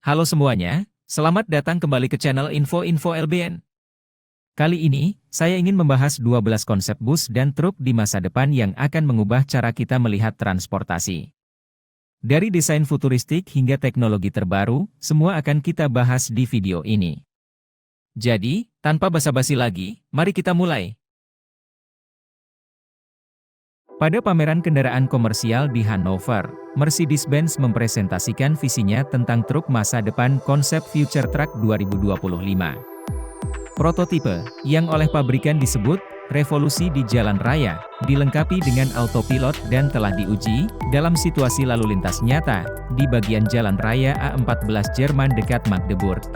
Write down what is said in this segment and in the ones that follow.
Halo semuanya, selamat datang kembali ke channel Info-Info LBN. Kali ini, saya ingin membahas 12 konsep bus dan truk di masa depan yang akan mengubah cara kita melihat transportasi. Dari desain futuristik hingga teknologi terbaru, semua akan kita bahas di video ini. Jadi, tanpa basa-basi lagi, mari kita mulai. Pada pameran kendaraan komersial di Hannover, Mercedes-Benz mempresentasikan visinya tentang truk masa depan konsep Future Truck 2025. Prototipe, yang oleh pabrikan disebut revolusi di jalan raya, dilengkapi dengan autopilot dan telah diuji dalam situasi lalu lintas nyata di bagian jalan raya A14 Jerman dekat Magdeburg.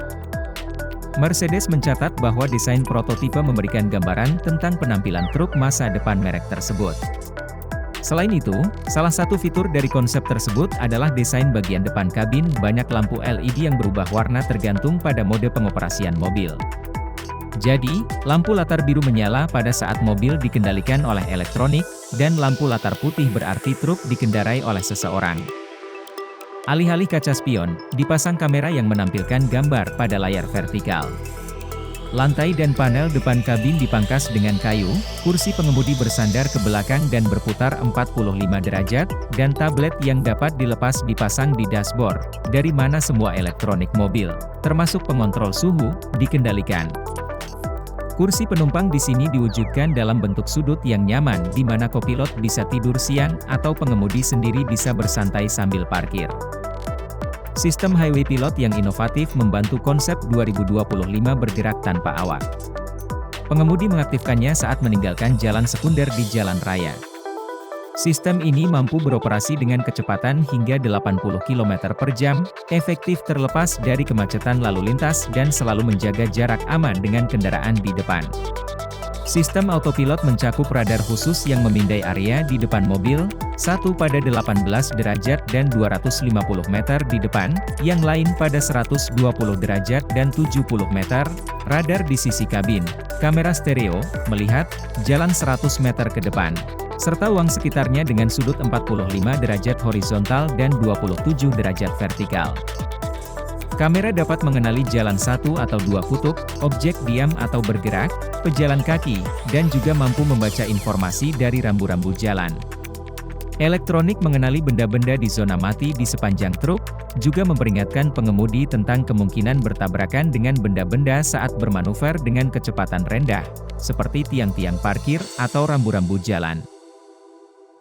Mercedes mencatat bahwa desain prototipe memberikan gambaran tentang penampilan truk masa depan merek tersebut. Selain itu, salah satu fitur dari konsep tersebut adalah desain bagian depan kabin banyak lampu LED yang berubah warna tergantung pada mode pengoperasian mobil. Jadi, lampu latar biru menyala pada saat mobil dikendalikan oleh elektronik, dan lampu latar putih berarti truk dikendarai oleh seseorang. Alih-alih kaca spion, dipasang kamera yang menampilkan gambar pada layar vertikal. Lantai dan panel depan kabin dipangkas dengan kayu, kursi pengemudi bersandar ke belakang dan berputar 45 derajat, dan tablet yang dapat dilepas dipasang di dashboard, dari mana semua elektronik mobil, termasuk pengontrol suhu, dikendalikan. Kursi penumpang di sini diwujudkan dalam bentuk sudut yang nyaman di mana kopilot bisa tidur siang atau pengemudi sendiri bisa bersantai sambil parkir. Sistem highway pilot yang inovatif membantu konsep 2025 bergerak tanpa awak. Pengemudi mengaktifkannya saat meninggalkan jalan sekunder di jalan raya. Sistem ini mampu beroperasi dengan kecepatan hingga 80 km per jam, efektif terlepas dari kemacetan lalu lintas dan selalu menjaga jarak aman dengan kendaraan di depan. Sistem autopilot mencakup radar khusus yang memindai area di depan mobil, satu pada 18 derajat dan 250 meter di depan, yang lain pada 120 derajat dan 70 meter, radar di sisi kabin, kamera stereo, melihat, jalan 100 meter ke depan, serta uang sekitarnya dengan sudut 45 derajat horizontal dan 27 derajat vertikal. Kamera dapat mengenali jalan satu atau dua kutub, objek diam atau bergerak, pejalan kaki, dan juga mampu membaca informasi dari rambu-rambu jalan. Elektronik mengenali benda-benda di zona mati di sepanjang truk, juga memperingatkan pengemudi tentang kemungkinan bertabrakan dengan benda-benda saat bermanuver dengan kecepatan rendah, seperti tiang-tiang parkir atau rambu-rambu jalan.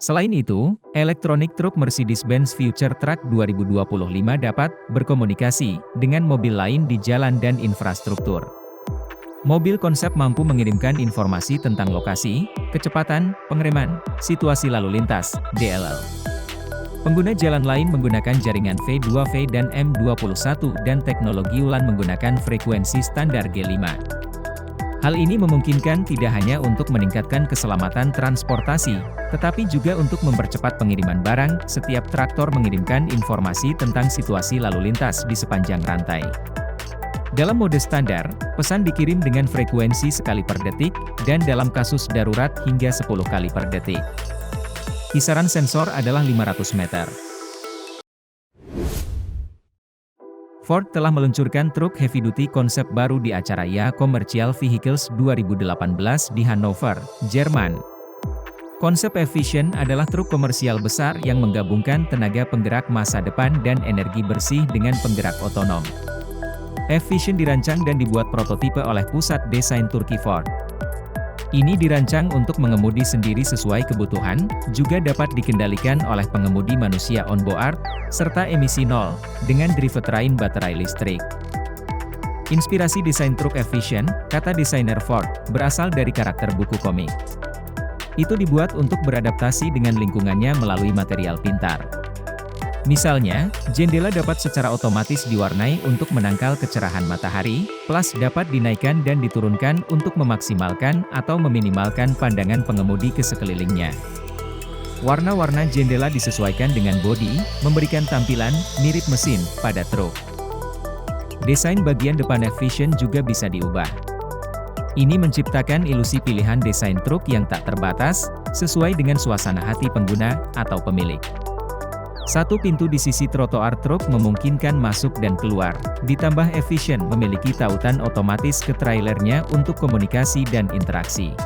Selain itu, elektronik truk Mercedes-Benz Future Truck 2025 dapat berkomunikasi dengan mobil lain di jalan dan infrastruktur. Mobil konsep mampu mengirimkan informasi tentang lokasi, kecepatan, pengereman, situasi lalu lintas, DLL. Pengguna jalan lain menggunakan jaringan V2V dan M21 dan teknologi ULAN menggunakan frekuensi standar G5. Hal ini memungkinkan tidak hanya untuk meningkatkan keselamatan transportasi, tetapi juga untuk mempercepat pengiriman barang. Setiap traktor mengirimkan informasi tentang situasi lalu lintas di sepanjang rantai. Dalam mode standar, pesan dikirim dengan frekuensi sekali per detik, dan dalam kasus darurat hingga 10 kali per detik. Kisaran sensor adalah 500 meter. Ford telah meluncurkan truk heavy-duty konsep baru di acara IAA Commercial Vehicles 2018 di Hannover, Jerman. Konsep Efficient adalah truk komersial besar yang menggabungkan tenaga penggerak masa depan dan energi bersih dengan penggerak otonom. Efficient dirancang dan dibuat prototipe oleh Pusat Desain Turki Ford. Ini dirancang untuk mengemudi sendiri sesuai kebutuhan, juga dapat dikendalikan oleh pengemudi manusia on-board, serta emisi nol, dengan drivetrain baterai listrik. Inspirasi desain truk Efficient, kata desainer Ford, berasal dari karakter buku komik. Itu dibuat untuk beradaptasi dengan lingkungannya melalui material pintar. Misalnya, jendela dapat secara otomatis diwarnai untuk menangkal kecerahan matahari, plus dapat dinaikkan dan diturunkan untuk memaksimalkan atau meminimalkan pandangan pengemudi ke sekelilingnya. Warna-warna jendela disesuaikan dengan bodi, memberikan tampilan mirip mesin pada truk. Desain bagian depan Efficient juga bisa diubah. Ini menciptakan ilusi pilihan desain truk yang tak terbatas, sesuai dengan suasana hati pengguna atau pemilik. Satu pintu di sisi trotoar truk memungkinkan masuk dan keluar, ditambah efisien memiliki tautan otomatis ke trailernya untuk komunikasi dan interaksi.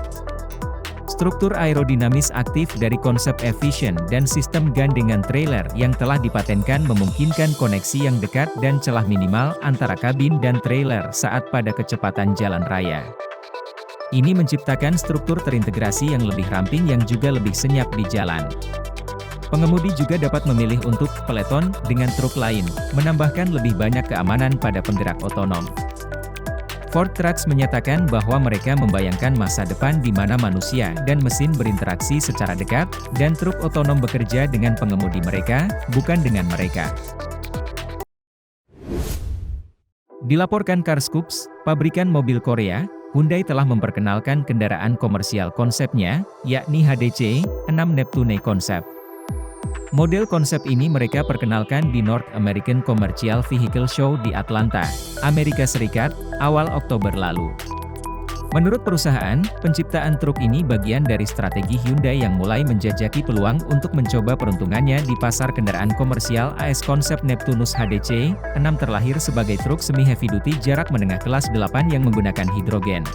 Struktur aerodinamis aktif dari konsep efisien dan sistem gandengan trailer yang telah dipatenkan memungkinkan koneksi yang dekat dan celah minimal antara kabin dan trailer saat pada kecepatan jalan raya. Ini menciptakan struktur terintegrasi yang lebih ramping yang juga lebih senyap di jalan. Pengemudi juga dapat memilih untuk peleton dengan truk lain, menambahkan lebih banyak keamanan pada penggerak otonom. Ford Trucks menyatakan bahwa mereka membayangkan masa depan di mana manusia dan mesin berinteraksi secara dekat, dan truk otonom bekerja dengan pengemudi mereka, bukan dengan mereka. Dilaporkan Carscoops, pabrikan mobil Korea, Hyundai telah memperkenalkan kendaraan komersial konsepnya, yakni HDC 6 Neptune Concept. Model konsep ini mereka perkenalkan di North American Commercial Vehicle Show di Atlanta, Amerika Serikat, awal Oktober lalu. Menurut perusahaan, penciptaan truk ini bagian dari strategi Hyundai yang mulai menjajaki peluang untuk mencoba peruntungannya di pasar kendaraan komersial AS. Konsep Neptunus HDC 6 terlahir sebagai truk semi-heavy duty jarak menengah kelas 8 yang menggunakan hidrogen.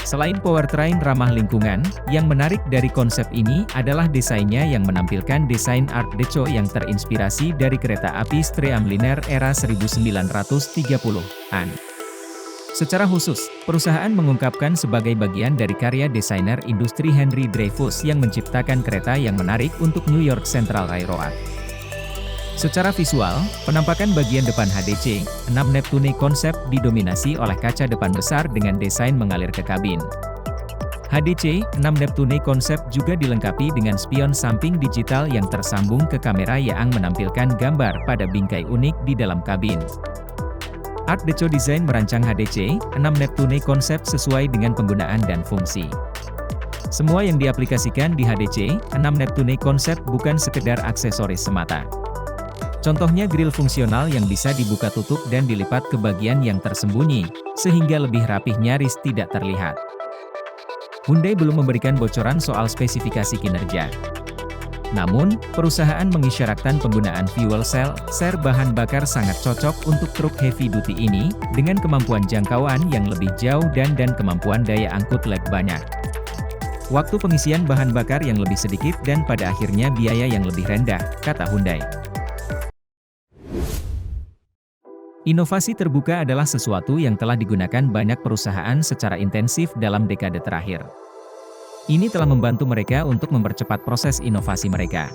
Selain powertrain ramah lingkungan, yang menarik dari konsep ini adalah desainnya yang menampilkan desain Art Deco yang terinspirasi dari kereta api Streamliner era 1930-an. Secara khusus, perusahaan mengungkapkan sebagai bagian dari karya desainer industri Henry Dreyfuss yang menciptakan kereta yang menarik untuk New York Central Railroad. Secara visual, penampakan bagian depan HDC 6 Neptune Concept didominasi oleh kaca depan besar dengan desain mengalir ke kabin. HDC 6 Neptune Concept juga dilengkapi dengan spion samping digital yang tersambung ke kamera yang menampilkan gambar pada bingkai unik di dalam kabin. Art Deco Design merancang HDC 6 Neptune Concept sesuai dengan penggunaan dan fungsi. Semua yang diaplikasikan di HDC 6 Neptune Concept bukan sekedar aksesoris semata. Contohnya grill fungsional yang bisa dibuka tutup dan dilipat ke bagian yang tersembunyi, sehingga lebih rapih nyaris tidak terlihat. Hyundai belum memberikan bocoran soal spesifikasi kinerja. Namun, perusahaan mengisyaratkan penggunaan fuel cell bahan bakar sangat cocok untuk truk heavy duty ini, dengan kemampuan jangkauan yang lebih jauh dan kemampuan daya angkut leg banyak. Waktu pengisian bahan bakar yang lebih sedikit dan pada akhirnya biaya yang lebih rendah, kata Hyundai. Inovasi terbuka adalah sesuatu yang telah digunakan banyak perusahaan secara intensif dalam dekade terakhir. Ini telah membantu mereka untuk mempercepat proses inovasi mereka.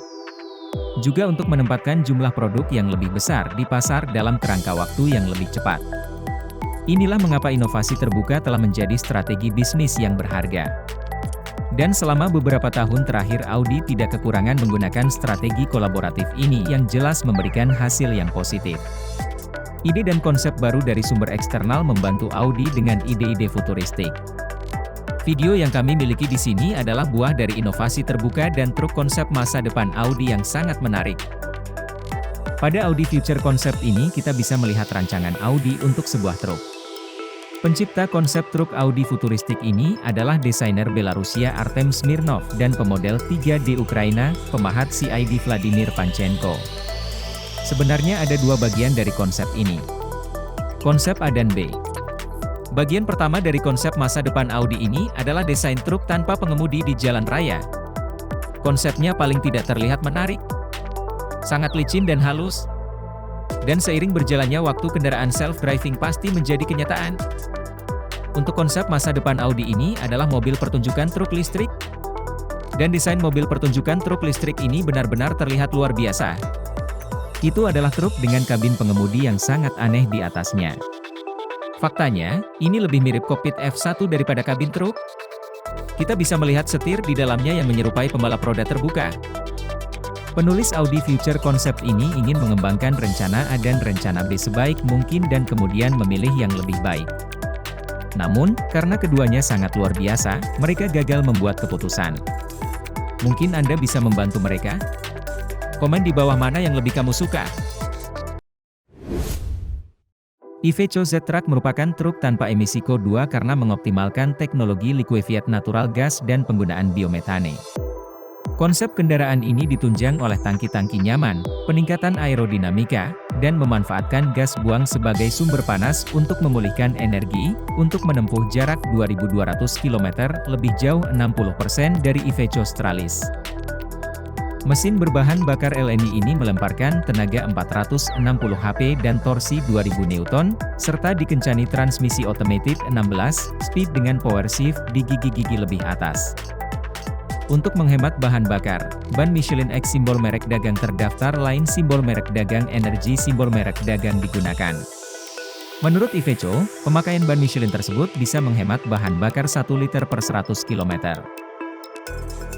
Juga untuk menempatkan jumlah produk yang lebih besar di pasar dalam kerangka waktu yang lebih cepat. Inilah mengapa inovasi terbuka telah menjadi strategi bisnis yang berharga. Dan selama beberapa tahun terakhir Audi tidak kekurangan menggunakan strategi kolaboratif ini yang jelas memberikan hasil yang positif. Ide dan konsep baru dari sumber eksternal membantu Audi dengan ide-ide futuristik. Video yang kami miliki di sini adalah buah dari inovasi terbuka dan truk konsep masa depan Audi yang sangat menarik. Pada Audi Future Concept ini kita bisa melihat rancangan Audi untuk sebuah truk. Pencipta konsep truk Audi futuristik ini adalah desainer Belarusia Artem Smirnov dan pemodel 3D Ukraina, pemahat CID Vladimir Panchenko. Sebenarnya ada dua bagian dari konsep ini. Konsep A dan B. Bagian pertama dari konsep masa depan Audi ini adalah desain truk tanpa pengemudi di jalan raya. Konsepnya paling tidak terlihat menarik. Sangat licin dan halus. Dan seiring berjalannya waktu kendaraan self-driving pasti menjadi kenyataan. Untuk konsep masa depan Audi ini adalah mobil pertunjukan truk listrik. Dan desain mobil pertunjukan truk listrik ini benar-benar terlihat luar biasa. Itu adalah truk dengan kabin pengemudi yang sangat aneh di atasnya. Faktanya, ini lebih mirip kokpit F1 daripada kabin truk. Kita bisa melihat setir di dalamnya yang menyerupai pembalap roda terbuka. Penulis Audi Future Concept ini ingin mengembangkan rencana A dan rencana B sebaik mungkin dan kemudian memilih yang lebih baik. Namun, karena keduanya sangat luar biasa, mereka gagal membuat keputusan. Mungkin Anda bisa membantu mereka? Komen di bawah mana yang lebih kamu suka. Iveco Z-Truck merupakan truk tanpa emisi CO2 karena mengoptimalkan teknologi liquefied natural gas dan penggunaan biometane. Konsep kendaraan ini ditunjang oleh tangki-tangki nyaman, peningkatan aerodinamika, dan memanfaatkan gas buang sebagai sumber panas untuk memulihkan energi, untuk menempuh jarak 2.200 km lebih jauh 60% dari Iveco Stralis. Mesin berbahan bakar LNI ini melemparkan tenaga 460 HP dan torsi 2000 Newton, serta dikencani transmisi otomatis 16 speed dengan power shift di gigi-gigi lebih atas. Untuk menghemat bahan bakar, ban Michelin X simbol merek dagang terdaftar, lain simbol merek dagang, Energy simbol merek dagang digunakan. Menurut Iveco, pemakaian ban Michelin tersebut bisa menghemat bahan bakar 1 liter per 100 km.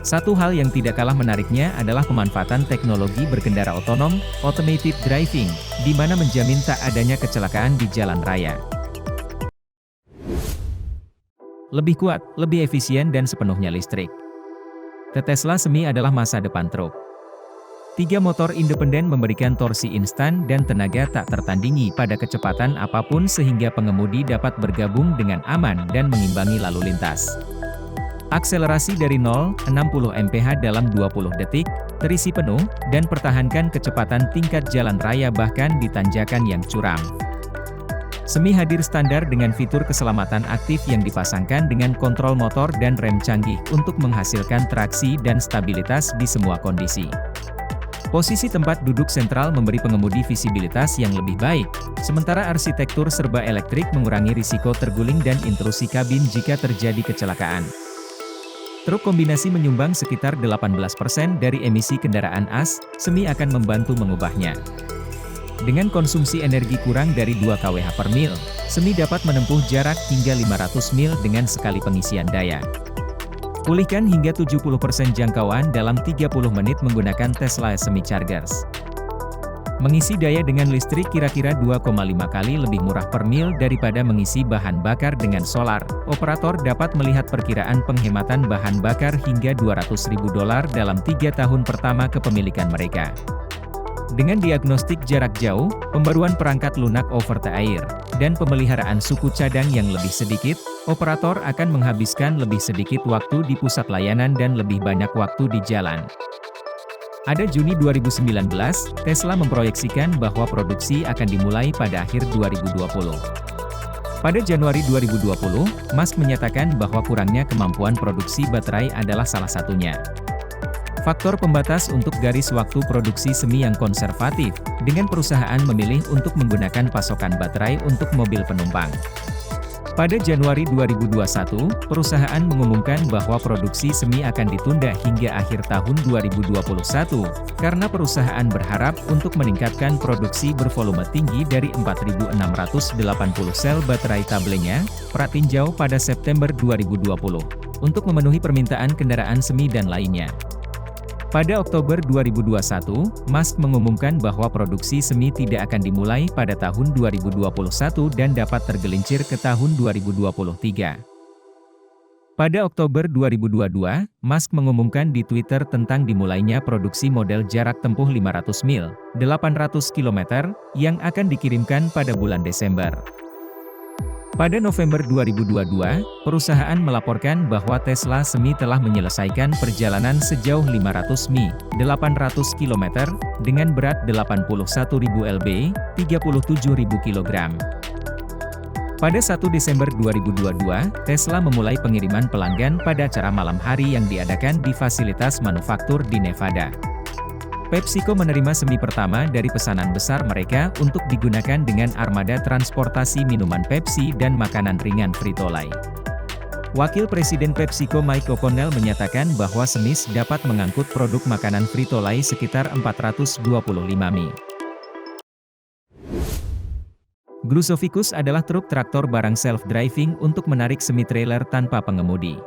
Satu hal yang tidak kalah menariknya adalah pemanfaatan teknologi berkendara otonom, automated driving, di mana menjamin tak adanya kecelakaan di jalan raya. Lebih kuat, lebih efisien dan sepenuhnya listrik. Tesla Semi adalah masa depan truk. 3 motor independen memberikan torsi instan dan tenaga tak tertandingi pada kecepatan apapun sehingga pengemudi dapat bergabung dengan aman dan mengimbangi lalu lintas. Akselerasi dari 0-60 mph dalam 20 detik, terisi penuh, dan pertahankan kecepatan tingkat jalan raya bahkan di tanjakan yang curam. Semi hadir standar dengan fitur keselamatan aktif yang dipasangkan dengan kontrol motor dan rem canggih untuk menghasilkan traksi dan stabilitas di semua kondisi. Posisi tempat duduk sentral memberi pengemudi visibilitas yang lebih baik, sementara arsitektur serba elektrik mengurangi risiko terguling dan intrusi kabin jika terjadi kecelakaan. Truk kombinasi menyumbang sekitar 18% dari emisi kendaraan AS, Semi akan membantu mengubahnya. Dengan konsumsi energi kurang dari 2 kWh per mil, Semi dapat menempuh jarak hingga 500 mil dengan sekali pengisian daya. Pulihkan hingga 70% jangkauan dalam 30 menit menggunakan Tesla Semi Chargers. Mengisi daya dengan listrik kira-kira 2,5 kali lebih murah per mil daripada mengisi bahan bakar dengan solar. Operator dapat melihat perkiraan penghematan bahan bakar hingga $200.000 dalam 3 tahun pertama kepemilikan mereka. Dengan diagnostik jarak jauh, pembaruan perangkat lunak over the air, dan pemeliharaan suku cadang yang lebih sedikit, operator akan menghabiskan lebih sedikit waktu di pusat layanan dan lebih banyak waktu di jalan. Pada Juni 2019, Tesla memproyeksikan bahwa produksi akan dimulai pada akhir 2020. Pada Januari 2020, Musk menyatakan bahwa kurangnya kemampuan produksi baterai adalah salah satunya. Faktor pembatas untuk garis waktu produksi Semi yang konservatif, dengan perusahaan memilih untuk menggunakan pasokan baterai untuk mobil penumpang. Pada Januari 2021, perusahaan mengumumkan bahwa produksi Semi akan ditunda hingga akhir tahun 2021, karena perusahaan berharap untuk meningkatkan produksi bervolume tinggi dari 4.680 sel baterai tablenya, pratinjau pada September 2020, untuk memenuhi permintaan kendaraan Semi dan lainnya. Pada Oktober 2021, Musk mengumumkan bahwa produksi Semi tidak akan dimulai pada tahun 2021 dan dapat tergelincir ke tahun 2023. Pada Oktober 2022, Musk mengumumkan di Twitter tentang dimulainya produksi model jarak tempuh 500 mil, 800 km, yang akan dikirimkan pada bulan Desember. Pada November 2022, perusahaan melaporkan bahwa Tesla Semi telah menyelesaikan perjalanan sejauh 500 mi, 800 km, dengan berat 81.000 lb, 37.000 kg. Pada 1 Desember 2022, Tesla memulai pengiriman pelanggan pada acara malam hari yang diadakan di fasilitas manufaktur di Nevada. PepsiCo menerima Semi pertama dari pesanan besar mereka untuk digunakan dengan armada transportasi minuman Pepsi dan makanan ringan Frito-Lay. Wakil Presiden PepsiCo Mike O'Connell menyatakan bahwa Semi dapat mengangkut produk makanan Frito-Lay sekitar 425 mi. Grusoficus adalah truk traktor barang self-driving untuk menarik semi-trailer tanpa pengemudi.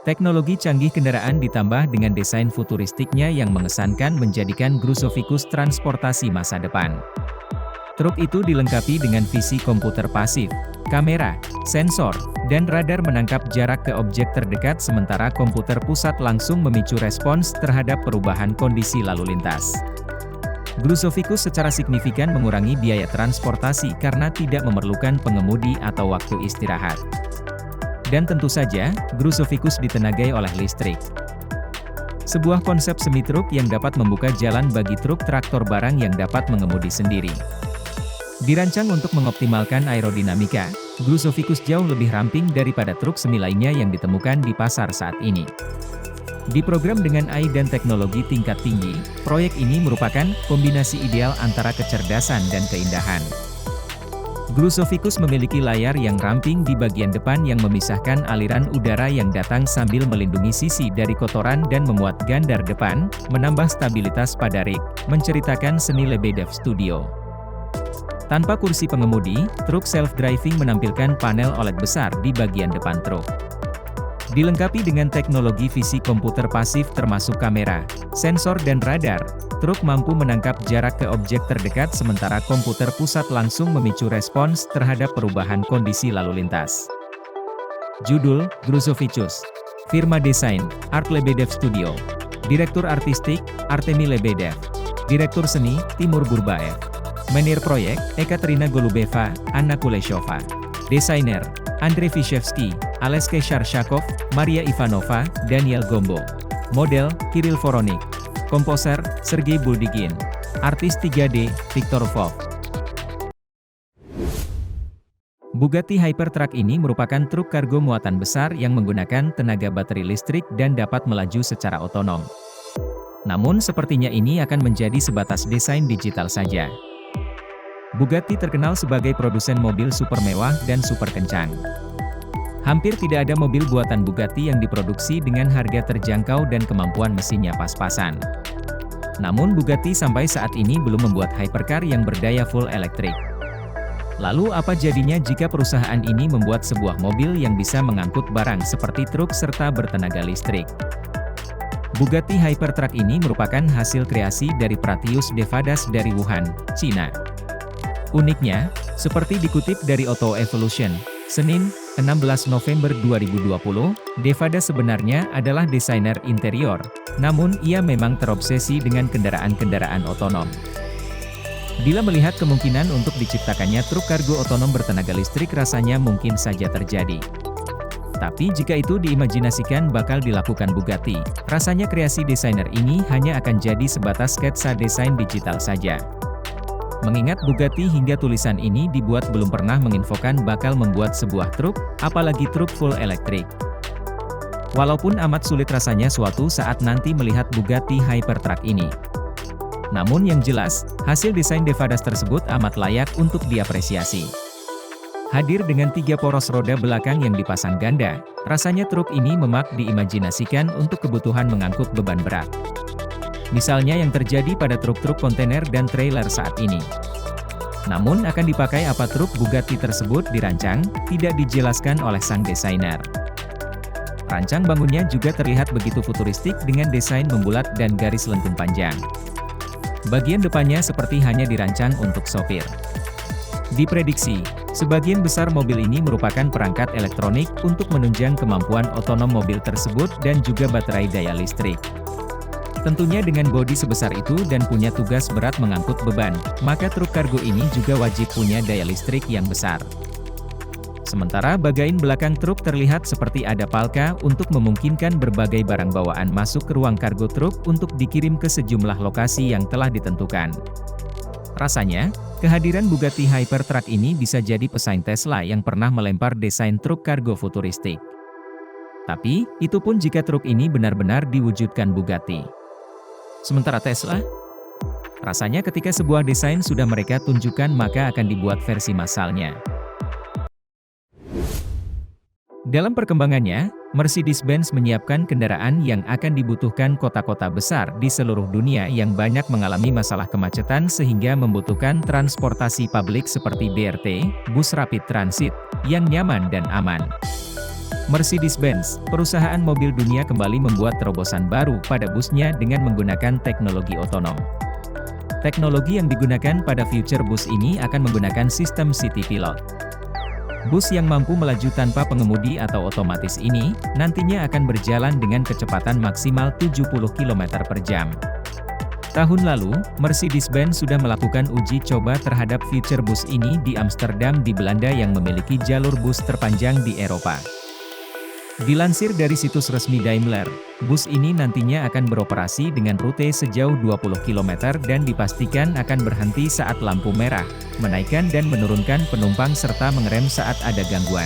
Teknologi canggih kendaraan ditambah dengan desain futuristiknya yang mengesankan menjadikan Grusoficus transportasi masa depan. Truk itu dilengkapi dengan visi komputer pasif, kamera, sensor, dan radar menangkap jarak ke objek terdekat sementara komputer pusat langsung memicu respons terhadap perubahan kondisi lalu lintas. Grusoficus secara signifikan mengurangi biaya transportasi karena tidak memerlukan pengemudi atau waktu istirahat. Dan tentu saja, Grusoficus ditenagai oleh listrik. Sebuah konsep semi-truk yang dapat membuka jalan bagi truk traktor barang yang dapat mengemudi sendiri. Dirancang untuk mengoptimalkan aerodinamika, Gruzovikus jauh lebih ramping daripada truk semi lainnya yang ditemukan di pasar saat ini. Diprogram dengan AI dan teknologi tingkat tinggi, proyek ini merupakan kombinasi ideal antara kecerdasan dan keindahan. Gruzovikus memiliki layar yang ramping di bagian depan yang memisahkan aliran udara yang datang sambil melindungi sisi dari kotoran dan memuat gandar depan, menambah stabilitas pada rig, menceritakan Seni Lebedev Studio. Tanpa kursi pengemudi, truk self-driving menampilkan panel OLED besar di bagian depan truk. Dilengkapi dengan teknologi visi komputer pasif termasuk kamera, sensor dan radar, truk mampu menangkap jarak ke objek terdekat sementara komputer pusat langsung memicu respons terhadap perubahan kondisi lalu lintas. Judul, Gruzovikus. Firma desain, Art Lebedev Studio. Direktur artistik, Artemi Lebedev. Direktur seni, Timur Burbaev. Menir proyek, Ekaterina Golubeva, Anna Kuleshova. Desainer, Andrei Vishevsky, Aleksey Sharshakov, Maria Ivanova, Daniel Gombo. Model, Kirill Voronik. Komposer, Sergei Buldigin. Artis 3D, Viktor Vov. Bugatti Hypertruck ini merupakan truk kargo muatan besar yang menggunakan tenaga baterai listrik dan dapat melaju secara otonom. Namun sepertinya ini akan menjadi sebatas desain digital saja. Bugatti terkenal sebagai produsen mobil super mewah dan super kencang. Hampir tidak ada mobil buatan Bugatti yang diproduksi dengan harga terjangkau dan kemampuan mesinnya pas-pasan. Namun Bugatti sampai saat ini belum membuat hypercar yang berdaya full elektrik. Lalu apa jadinya jika perusahaan ini membuat sebuah mobil yang bisa mengangkut barang seperti truk serta bertenaga listrik? Bugatti Hypertruck ini merupakan hasil kreasi dari Pratius Devadas dari Wuhan, Cina. Uniknya, seperti dikutip dari Auto Evolution, Senin, 16 November 2020, Devadas sebenarnya adalah desainer interior, namun ia memang terobsesi dengan kendaraan-kendaraan otonom. Bila melihat kemungkinan untuk diciptakannya truk kargo otonom bertenaga listrik rasanya mungkin saja terjadi. Tapi jika itu diimajinasikan bakal dilakukan Bugatti, rasanya kreasi desainer ini hanya akan jadi sebatas sketsa desain digital saja. Mengingat Bugatti hingga tulisan ini dibuat belum pernah menginfokan bakal membuat sebuah truk, apalagi truk full elektrik. Walaupun amat sulit rasanya suatu saat nanti melihat Bugatti Hypertruck ini. Namun yang jelas, hasil desain Devadas tersebut amat layak untuk diapresiasi. Hadir dengan 3 poros roda belakang yang dipasang ganda, rasanya truk ini memak diimajinasikan untuk kebutuhan mengangkut beban berat. Misalnya yang terjadi pada truk-truk kontainer dan trailer saat ini. Namun akan dipakai apa truk Bugatti tersebut dirancang, tidak dijelaskan oleh sang desainer. Rancang bangunnya juga terlihat begitu futuristik dengan desain membulat dan garis lengkung panjang. Bagian depannya seperti hanya dirancang untuk sopir. Diprediksi, sebagian besar mobil ini merupakan perangkat elektronik untuk menunjang kemampuan otonom mobil tersebut dan juga baterai daya listrik. Tentunya dengan bodi sebesar itu dan punya tugas berat mengangkut beban, maka truk kargo ini juga wajib punya daya listrik yang besar. Sementara bagian belakang truk terlihat seperti ada palka untuk memungkinkan berbagai barang bawaan masuk ke ruang kargo truk untuk dikirim ke sejumlah lokasi yang telah ditentukan. Rasanya, kehadiran Bugatti Hypertruck ini bisa jadi pesaing Tesla yang pernah melempar desain truk kargo futuristik. Tapi, itu pun jika truk ini benar-benar diwujudkan Bugatti. Sementara Tesla, rasanya ketika sebuah desain sudah mereka tunjukkan maka akan dibuat versi massalnya. Dalam perkembangannya, Mercedes-Benz menyiapkan kendaraan yang akan dibutuhkan kota-kota besar di seluruh dunia yang banyak mengalami masalah kemacetan sehingga membutuhkan transportasi publik seperti BRT, bus rapid transit, yang nyaman dan aman. Mercedes-Benz, perusahaan mobil dunia kembali membuat terobosan baru pada busnya dengan menggunakan teknologi otonom. Teknologi yang digunakan pada future bus ini akan menggunakan sistem City Pilot. Bus yang mampu melaju tanpa pengemudi atau otomatis ini, nantinya akan berjalan dengan kecepatan maksimal 70 km per jam. Tahun lalu, Mercedes-Benz sudah melakukan uji coba terhadap future bus ini di Amsterdam di Belanda yang memiliki jalur bus terpanjang di Eropa. Dilansir dari situs resmi Daimler, bus ini nantinya akan beroperasi dengan rute sejauh 20 km dan dipastikan akan berhenti saat lampu merah, menaikkan dan menurunkan penumpang serta mengerem saat ada gangguan.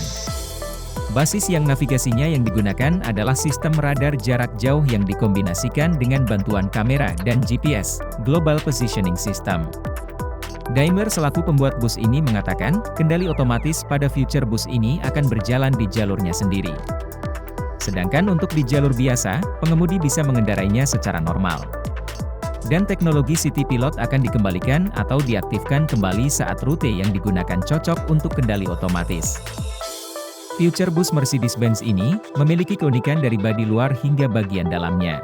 Basis yang navigasinya yang digunakan adalah sistem radar jarak jauh yang dikombinasikan dengan bantuan kamera dan GPS, Global Positioning System. Daimler selaku pembuat bus ini mengatakan, kendali otomatis pada future bus ini akan berjalan di jalurnya sendiri. Sedangkan untuk di jalur biasa, pengemudi bisa mengendarainya secara normal. Dan teknologi City Pilot akan dikembalikan atau diaktifkan kembali saat rute yang digunakan cocok untuk kendali otomatis. Future bus Mercedes-Benz ini memiliki keunikan dari bodi luar hingga bagian dalamnya.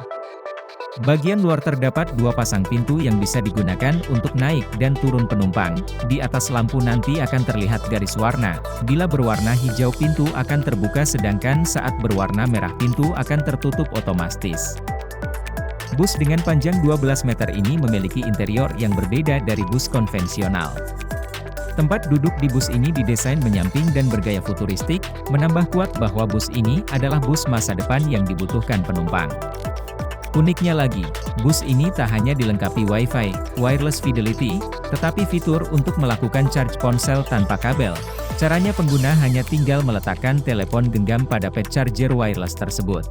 Bagian luar terdapat dua pasang pintu yang bisa digunakan untuk naik dan turun penumpang. Di atas lampu nanti akan terlihat garis warna. Bila berwarna hijau pintu akan terbuka sedangkan saat berwarna merah pintu akan tertutup otomatis. Bus dengan panjang 12 meter ini memiliki interior yang berbeda dari bus konvensional. Tempat duduk di bus ini didesain menyamping dan bergaya futuristik, menambah kuat bahwa bus ini adalah bus masa depan yang dibutuhkan penumpang. Uniknya lagi, bus ini tak hanya dilengkapi Wi-Fi, wireless fidelity, tetapi fitur untuk melakukan charge ponsel tanpa kabel. Caranya pengguna hanya tinggal meletakkan telepon genggam pada pad charger wireless tersebut.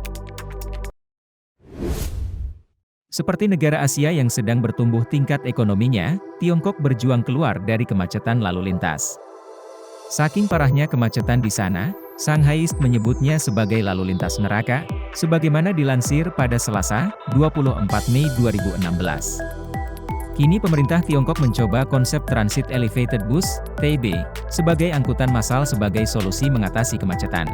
Seperti negara Asia yang sedang bertumbuh tingkat ekonominya, Tiongkok berjuang keluar dari kemacetan lalu lintas. Saking parahnya kemacetan di sana, Shanghai menyebutnya sebagai lalu lintas neraka, sebagaimana dilansir pada Selasa, 24 Mei 2016. Kini pemerintah Tiongkok mencoba konsep Transit Elevated Bus, TEB, sebagai angkutan massal sebagai solusi mengatasi kemacetan.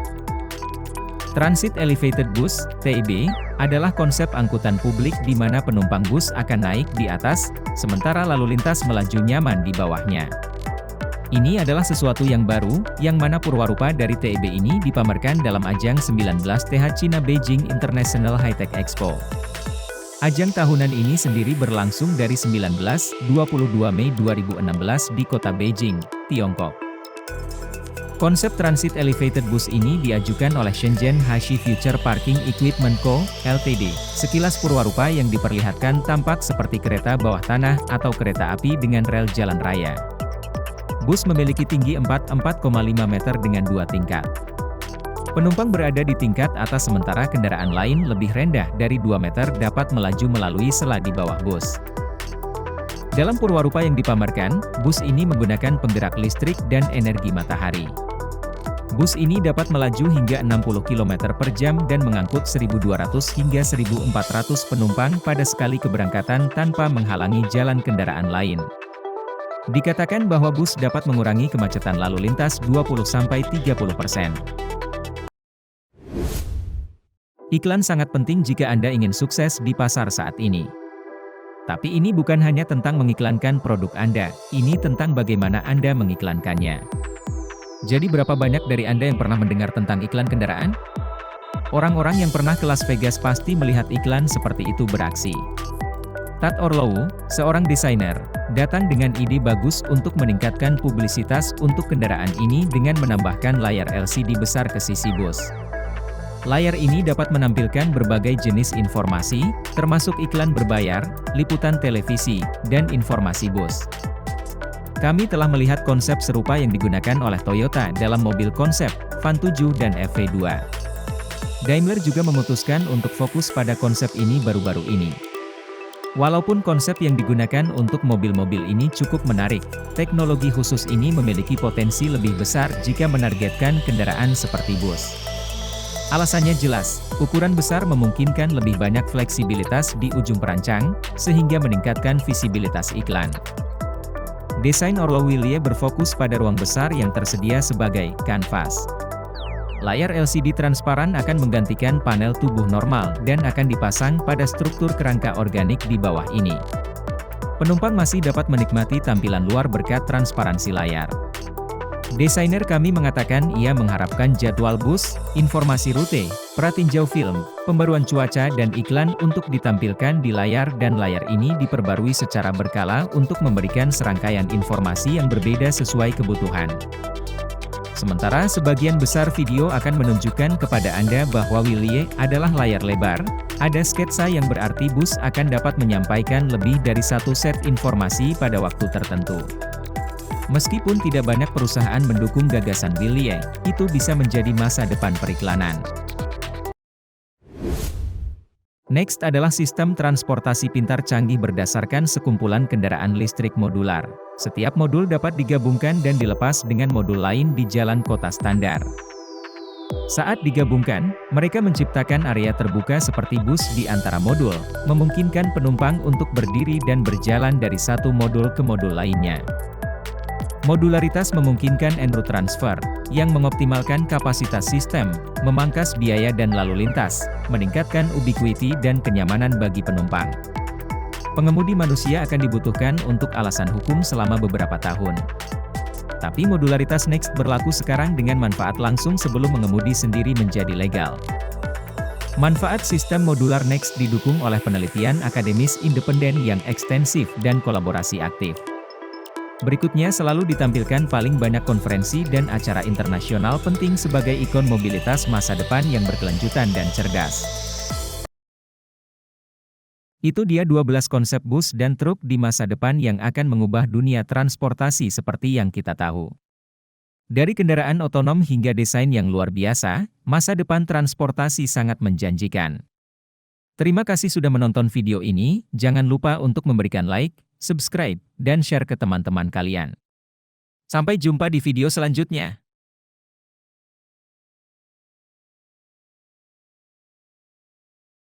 Transit Elevated Bus, TEB, adalah konsep angkutan publik di mana penumpang bus akan naik di atas, sementara lalu lintas melaju nyaman di bawahnya. Ini adalah sesuatu yang baru, yang mana purwarupa dari TEB ini dipamerkan dalam ajang 19th China Beijing International High-Tech Expo. Ajang tahunan ini sendiri berlangsung dari 19-22 Mei 2016 di kota Beijing, Tiongkok. Konsep Transit Elevated Bus ini diajukan oleh Shenzhen Hashi Future Parking Equipment Co., Ltd. Sekilas purwarupa yang diperlihatkan tampak seperti kereta bawah tanah atau kereta api dengan rel jalan raya. Bus memiliki tinggi 4,5 meter dengan 2 tingkat. Penumpang berada di tingkat atas sementara kendaraan lain lebih rendah dari 2 meter dapat melaju melalui sela di bawah bus. Dalam purwarupa yang dipamerkan, bus ini menggunakan penggerak listrik dan energi matahari. Bus ini dapat melaju hingga 60 km per jam dan mengangkut 1.200 hingga 1.400 penumpang pada sekali keberangkatan tanpa menghalangi jalan kendaraan lain. Dikatakan bahwa bus dapat mengurangi kemacetan lalu lintas 20–30%. Iklan sangat penting jika Anda ingin sukses di pasar saat ini. Tapi ini bukan hanya tentang mengiklankan produk Anda, ini tentang bagaimana Anda mengiklankannya. Jadi berapa banyak dari Anda yang pernah mendengar tentang iklan kendaraan? Orang-orang yang pernah ke Las Vegas pasti melihat iklan seperti itu beraksi. Tad Orlow, seorang desainer, datang dengan ide bagus untuk meningkatkan publisitas untuk kendaraan ini dengan menambahkan layar LCD besar ke sisi bus. Layar ini dapat menampilkan berbagai jenis informasi, termasuk iklan berbayar, liputan televisi, dan informasi bus. Kami telah melihat konsep serupa yang digunakan oleh Toyota dalam mobil konsep Van 7 dan FV2. Daimler juga memutuskan untuk fokus pada konsep ini baru-baru ini. Walaupun konsep yang digunakan untuk mobil-mobil ini cukup menarik, teknologi khusus ini memiliki potensi lebih besar jika menargetkan kendaraan seperti bus. Alasannya jelas, ukuran besar memungkinkan lebih banyak fleksibilitas di ujung perancang, sehingga meningkatkan visibilitas iklan. Desain Orlow-Willie berfokus pada ruang besar yang tersedia sebagai kanvas. Layar LCD transparan akan menggantikan panel tubuh normal dan akan dipasang pada struktur kerangka organik di bawah ini. Penumpang masih dapat menikmati tampilan luar berkat transparansi layar. Desainer kami mengatakan ia mengharapkan jadwal bus, informasi rute, pratinjau film, pembaruan cuaca dan iklan untuk ditampilkan di layar dan layar ini diperbarui secara berkala untuk memberikan serangkaian informasi yang berbeda sesuai kebutuhan. Sementara sebagian besar video akan menunjukkan kepada Anda bahwa Willy adalah layar lebar, ada sketsa yang berarti bus akan dapat menyampaikan lebih dari satu set informasi pada waktu tertentu. Meskipun tidak banyak perusahaan mendukung gagasan Willy, itu bisa menjadi masa depan periklanan. Next adalah sistem transportasi pintar canggih berdasarkan sekumpulan kendaraan listrik modular. Setiap modul dapat digabungkan dan dilepas dengan modul lain di jalan kota standar. Saat digabungkan, mereka menciptakan area terbuka seperti bus di antara modul, memungkinkan penumpang untuk berdiri dan berjalan dari satu modul ke modul lainnya. Modularitas memungkinkan en-route transfer, yang mengoptimalkan kapasitas sistem, memangkas biaya dan lalu lintas, meningkatkan ubiquity dan kenyamanan bagi penumpang. Pengemudi manusia akan dibutuhkan untuk alasan hukum selama beberapa tahun. Tapi modularitas Next berlaku sekarang dengan manfaat langsung sebelum mengemudi sendiri menjadi legal. Manfaat sistem modular Next didukung oleh penelitian akademis independen yang ekstensif dan kolaborasi aktif. Berikutnya selalu ditampilkan paling banyak konferensi dan acara internasional penting sebagai ikon mobilitas masa depan yang berkelanjutan dan cerdas. Itu dia 12 konsep bus dan truk di masa depan yang akan mengubah dunia transportasi seperti yang kita tahu. Dari kendaraan otonom hingga desain yang luar biasa, masa depan transportasi sangat menjanjikan. Terima kasih sudah menonton video ini, jangan lupa untuk memberikan like, subscribe, dan share ke teman-teman kalian. Sampai jumpa di video selanjutnya.